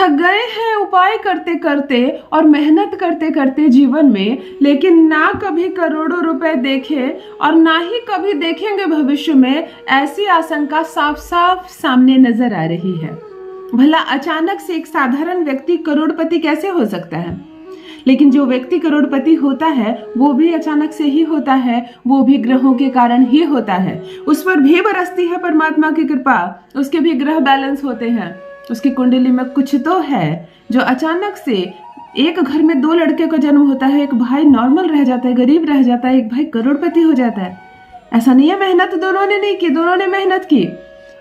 थक गए हैं उपाय करते करते और मेहनत करते करते जीवन में, लेकिन ना कभी करोड़ों रुपए देखे और ना ही कभी देखेंगे भविष्य में, ऐसी आशंका साफ साफ सामने नजर आ रही है। भला अचानक से एक साधारण व्यक्ति करोड़पति कैसे हो सकता है? लेकिन जो व्यक्ति करोड़पति होता है वो भी अचानक से ही होता है, वो भी ग्रहों के कारण ही होता है। उस पर भी बरसती है परमात्मा की कृपा, उसके भी ग्रह बैलेंस होते हैं, उसकी कुंडली में कुछ तो है जो अचानक से एक घर में 2 लड़के का जन्म होता है, एक भाई नॉर्मल रह जाता है, गरीब रह जाता है, एक भाई करोड़पति हो जाता है। ऐसा नहीं है मेहनत दोनों ने नहीं की, दोनों ने मेहनत की।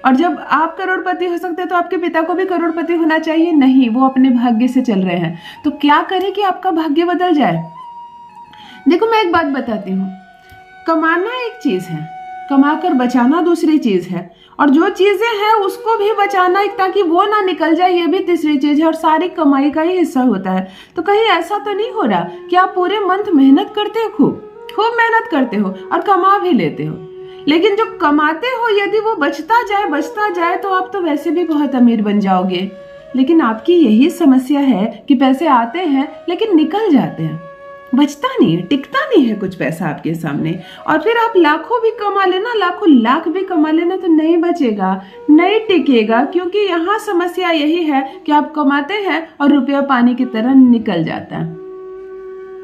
और जब आप करोड़पति हो सकते हैं तो आपके पिता को भी करोड़पति होना चाहिए? नहीं, वो अपने भाग्य से चल रहे हैं। तो क्या करें कि आपका भाग्य बदल जाए? देखो मैं एक बात बताती हूँ, कमाना एक चीज है, कमाकर बचाना दूसरी चीज है, और जो चीजें हैं उसको भी बचाना ताकि वो ना निकल जाए, ये भी तीसरी चीज है, और सारी कमाई का ही हिस्सा होता है। तो कहीं ऐसा तो नहीं हो रहा कि आप पूरे मंथ मेहनत करते हो, खूब मेहनत करते हो और कमा भी लेते हो, लेकिन जो कमाते हो यदि वो बचता जाए तो आप तो वैसे भी बहुत अमीर बन जाओगे। लेकिन आपकी यही समस्या है कि पैसे आते हैं लेकिन निकल जाते हैं, बचता नहीं है, टिकता नहीं है कुछ पैसा आपके सामने। और फिर आप लाखों भी कमा लेना, लाखों लाख भी कमा लेना, तो नहीं बचेगा, नहीं टिकेगा, क्योंकि यहाँ समस्या यही है कि आप कमाते हैं और रुपया पानी की तरह निकल जाता है।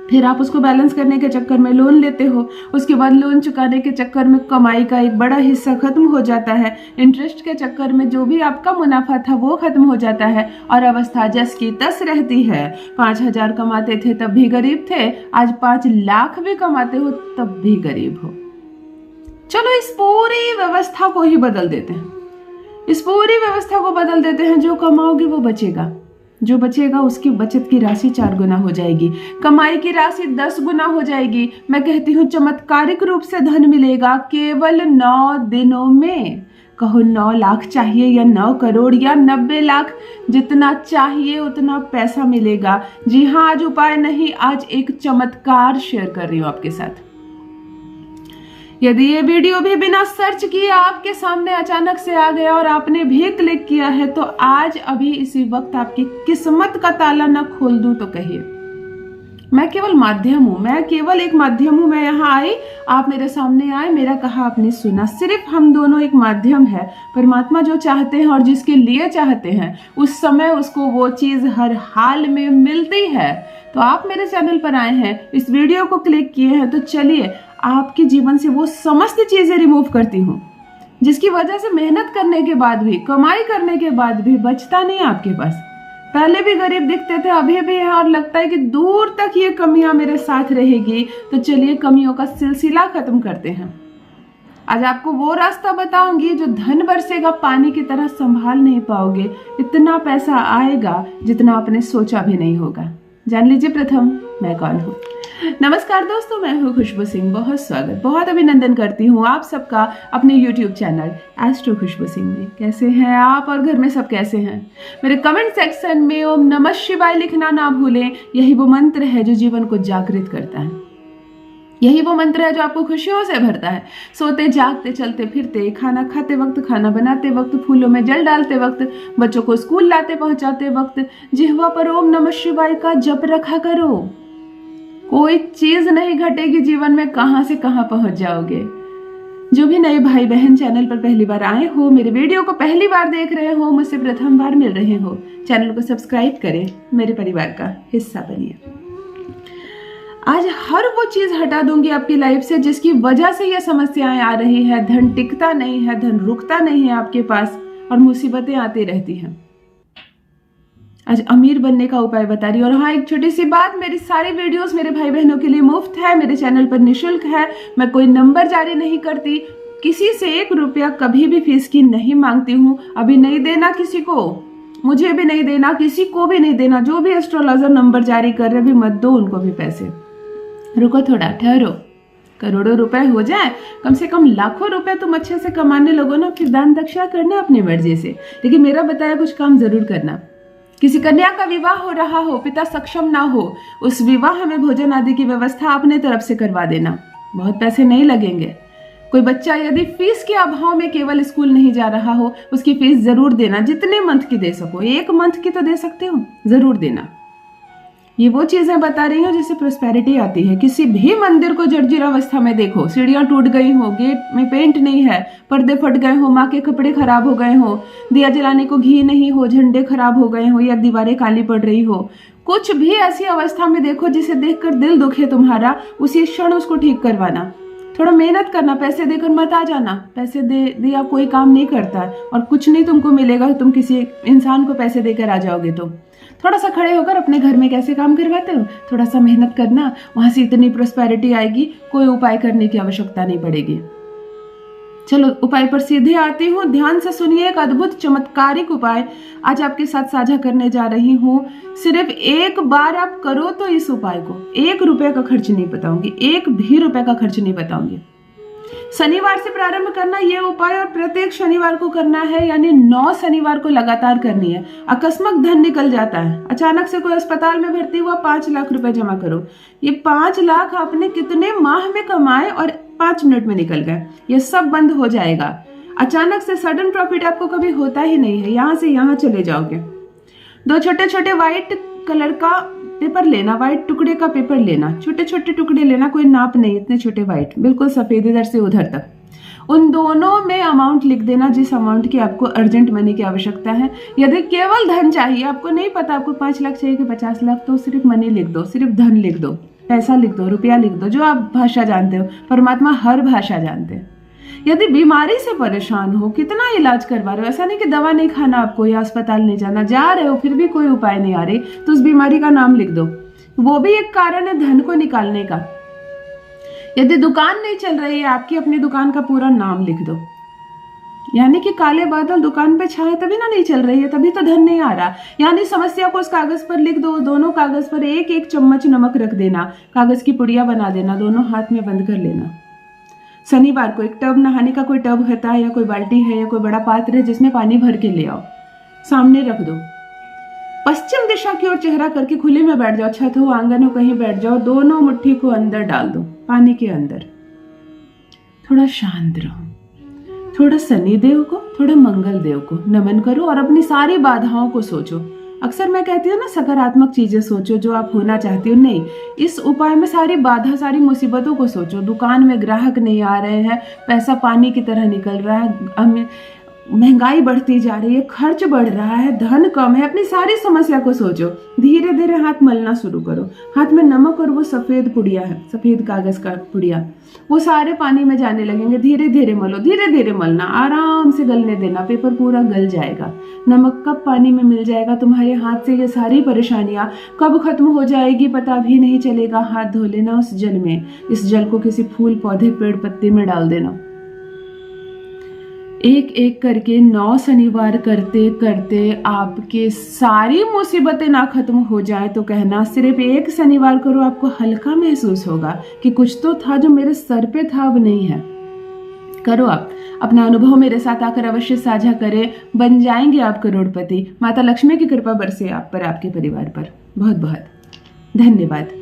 फिर आप उसको बैलेंस करने के चक्कर में लोन लेते हो, उसके बाद लोन चुकाने के चक्कर में कमाई का एक बड़ा हिस्सा खत्म हो जाता है, इंटरेस्ट के चक्कर में जो भी आपका मुनाफा था वो खत्म हो जाता है, और अवस्था जस की तस रहती है। 5,000 कमाते थे तब भी गरीब थे, आज 5 लाख भी कमाते हो तब भी गरीब हो। चलो इस पूरी व्यवस्था को ही बदल देते हैं, इस पूरी व्यवस्था को बदल देते हैं। जो कमाओगे वो बचेगा, जो बचेगा उसकी बचत की राशि 4 गुना हो जाएगी, कमाई की राशि 10 गुना हो जाएगी। मैं कहती हूँ चमत्कारिक रूप से धन मिलेगा केवल 9 दिनों में। कहो 9 लाख चाहिए या 9 करोड़ या 90 लाख, जितना चाहिए उतना पैसा मिलेगा। जी हाँ, आज उपाय नहीं, आज एक चमत्कार शेयर कर रही हूँ आपके साथ। यदि ये वीडियो भी बिना सर्च किए आपके सामने अचानक से आ गया और आपने भी क्लिक किया है, तो आज अभी इसी वक्त आपकी किस्मत का ताला न खोल दूं तो कहिए। मैं केवल माध्यम हूं, मैं केवल एक माध्यम हूं। मैं यहाँ आई, आप मेरे सामने आए, मेरा कहा आपने सुना, सिर्फ हम दोनों एक माध्यम है। परमात्मा जो चाहते हैं और जिसके लिए चाहते हैं उस समय उसको वो चीज हर हाल में मिलती है। तो आप मेरे चैनल पर आए हैं, इस वीडियो को क्लिक किए हैं, तो चलिए आपके जीवन से वो समस्त चीजें रिमूव करती हूँ जिसकी वजह से मेहनत करने के बाद भी, कमाई करने के बाद भी बचता नहीं आपके पास। पहले भी गरीब दिखते थे, अभी भी है, और लगता है कि दूर तक ये कमियां मेरे साथ रहेगी। तो चलिए कमियों का सिलसिला खत्म करते हैं। आज आपको वो रास्ता बताऊंगी जो धन बरसेगा, पानी की तरह संभाल नहीं पाओगे, इतना पैसा आएगा जितना आपने सोचा भी नहीं होगा। जान लीजिए प्रथम मैं कौन हूँ। नमस्कार दोस्तों, मैं हूँ खुशबू सिंह। बहुत स्वागत, बहुत अभिनंदन करती हूँ आप सबका अपने YouTube चैनल एस्ट्रो खुशबू सिंह में। कैसे हैं आप और घर में सब कैसे हैं? मेरे कमेंट सेक्शन में ओम नमः शिवाय लिखना ना भूलें। यही वो मंत्र है जो जीवन को जागृत करता है, यही वो मंत्र है जो आपको खुशियों से भरता है। सोते जागते, चलते फिरते, खाना खाते वक्त, खाना बनाते वक्त, फूलों में जल डालते वक्त, बच्चों को स्कूल लाते पहुंचाते वक्त जिह्वा पर ओम नमः शिवाय का जप रखा करो। कोई चीज नहीं घटेगी जीवन में, कहां से कहां पहुंच जाओगे। जो भी नए भाई बहन चैनल पर पहली बार आए हो, मेरे वीडियो को पहली बार देख रहे हो, मुझसे प्रथम बार मिल रहे हो, चैनल को सब्सक्राइब करें, मेरे परिवार का हिस्सा बनिए। आज हर वो चीज हटा दूंगी आपकी लाइफ से जिसकी वजह से ये समस्याएं आ रही है। धन टिकता नहीं है, धन रुकता नहीं है आपके पास, और मुसीबतें आती रहती हैं। आज अमीर बनने का उपाय बता रही हूँ। और हाँ, एक छोटी सी बात, मेरी सारी वीडियोस मेरे भाई बहनों के लिए मुफ्त है, मेरे चैनल पर निशुल्क है। मैं कोई नंबर जारी नहीं करती, किसी से 1 रुपया कभी भी फीस की नहीं मांगती हूँ। अभी नहीं देना किसी को, मुझे भी नहीं देना, किसी को भी नहीं देना। जो भी एस्ट्रोलॉजर नंबर जारी कर रहे भी मत दो उनको भी पैसे। रुको थोड़ा, ठहरो, करोड़ों रुपए हो जाए, कम से कम लाखों रुपए तुम अच्छे से कमाने लगो ना, फिर दान दक्षिणा करना अपनी मर्जी से, लेकिन मेरा बताया कुछ काम जरूर करना। किसी कन्या का विवाह हो रहा हो, पिता सक्षम ना हो, उस विवाह में भोजन आदि की व्यवस्था अपने तरफ से करवा देना। बहुत पैसे नहीं लगेंगे, कोई बच्चा यदि फीस के अभाव में केवल स्कूल नहीं जा रहा हो, उसकी फीस जरूर देना, जितने मंथ की दे सको, 1 मंथ की तो दे सकते हो, जरूर देना। ये वो चीजें बता रही हूँ जिससे प्रोस्पेरिटी आती है। किसी भी मंदिर को जर्जर अवस्था में देखो, सीढ़ियां टूट गई हो, गेट में पेंट नहीं है, पर्दे फट गए हो, माँ के कपड़े खराब हो गए हो, दिया जलाने को घी नहीं हो, झंडे खराब हो गए हो, या दीवारें काली पड़ रही हो, कुछ भी ऐसी अवस्था में देखो जिसे देखकर दिल दुखे तुम्हारा, उसी क्षण उसको ठीक करवाना। थोड़ा मेहनत करना, पैसे देकर मत आ जाना। पैसे दे दिया कोई काम नहीं करता, और कुछ नहीं तुमको मिलेगा तुम किसी इंसान को पैसे देकर आ जाओगे। तो थोड़ा सा खड़े होकर अपने घर में कैसे काम करवाते हो, थोड़ा सा मेहनत करना, वहां से इतनी प्रोस्पेरिटी आएगी, कोई उपाय करने की आवश्यकता नहीं पड़ेगी। चलो उपाय पर सीधे आती हूँ। ध्यान से सुनिए, एक अद्भुत चमत्कारिक उपाय आज आपके साथ साझा करने जा रही हूँ। सिर्फ एक बार आप करो तो इस उपाय को, 1 रुपए का खर्च नहीं बताऊंगी, 1 भी रुपए का खर्च नहीं बताऊंगी। शनिवार से प्रारंभ करना ये उपाय, और प्रत्येक शनिवार को करना है, यानी 9 शनिवार को लगातार करनी है। अकस्मात धन निकल जाता है, अचानक से कोई अस्पताल में भर्ती हुआ, 5 लाख रुपए जमा करो। ये 5 लाख आपने कितने माह में कमाए और 5 मिनट में निकल गए, ये सब बंद हो जाएगा। अचानक से सडन प्रॉफिट आपको कभी होता ही नहीं है, यहाँ से यहाँ चले जाओगे। 2 छोटे छोटे व्हाइट कलर का पेपर लेना, व्हाइट टुकड़े का पेपर लेना, छोटे छोटे टुकड़े लेना, कोई नाप नहीं, इतने छोटे व्हाइट, बिल्कुल सफेद इधर से उधर तक। उन दोनों में अमाउंट लिख देना जिस अमाउंट की आपको अर्जेंट मनी की आवश्यकता है। यदि केवल धन चाहिए, आपको नहीं पता आपको 5 लाख चाहिए कि 50 लाख, तो सिर्फ मनी लिख दो, सिर्फ धन लिख दो, पैसा लिख दो, रुपया लिख दो, जो आप भाषा जानते हो। परमात्मा हर भाषा जानते हैं। यदि बीमारी से परेशान हो, कितना इलाज करवा रहे हो, ऐसा नहीं कि दवा नहीं खाना आपको या अस्पताल नहीं जाना, जा रहे हो फिर भी कोई उपाय नहीं आ रही, तो उस बीमारी का नाम लिख दो, वो भी एक कारण है धन को निकालने का। यदि दुकान नहीं चल रही है आपकी, अपनी दुकान का पूरा नाम लिख दो, यानी कि काले बादल दुकान पे छाए तभी ना नहीं चल रही है, तभी तो धन नहीं आ रहा। यानी समस्या को उस कागज पर लिख दो, दोनों कागज पर 1-1 चम्मच नमक रख देना, कागज की पुड़िया बना देना, दोनों हाथ में बंद कर लेना। शनिवार को एक टब, नहाने का कोई टब होता है या कोई बाल्टी है या कोई बड़ा पात्र है जिसमें पानी भर के ले आओ, सामने रख दो, पश्चिम दिशा की ओर चेहरा करके खुले में बैठ जाओ, छत हो आंगन हो कहीं बैठ जाओ, दोनों मुट्ठी को अंदर डाल दो पानी के अंदर। थोड़ा शांत रहो, थोड़ा शनि देव को, थोड़ा मंगल देव को नमन करो और अपनी सारी बाधाओं को सोचो। अक्सर मैं कहती हूँ ना, सकारात्मक चीजें सोचो जो आप होना चाहती हो। नहीं, इस उपाय में सारी बाधा, सारी मुसीबतों को सोचो। दुकान में ग्राहक नहीं आ रहे हैं, पैसा पानी की तरह निकल रहा है, महंगाई बढ़ती जा रही है, खर्च बढ़ रहा है, धन कम है, अपनी सारी समस्या को सोचो। धीरे धीरे हाथ मलना शुरू करो। हाथ में नमक और वो सफेद पुड़िया है, सफेद कागज का पुड़िया, वो सारे पानी में जाने लगेंगे। धीरे धीरे मलो, धीरे धीरे मलना, आराम से गलने देना, पेपर पूरा गल जाएगा। नमक कब पानी में मिल जाएगा तुम्हारे हाथ से, ये सारी परेशानियां कब खत्म हो जाएगी पता भी नहीं चलेगा। हाथ धो लेना उस जल में, इस जल को किसी फूल पौधे पेड़ पत्ते में डाल देना। एक एक करके 9 शनिवार करते करते आपके सारी मुसीबतें ना खत्म हो जाए तो कहना सिर्फ 1 शनिवार करो, आपको हल्का महसूस होगा कि कुछ तो था जो मेरे सर पे था अब नहीं है। करो आप, अपना अनुभव मेरे साथ आकर अवश्य साझा करें, बन जाएंगे आप करोड़पति। माता लक्ष्मी की कृपा बरसे आप पर, आपके परिवार पर। बहुत बहुत धन्यवाद।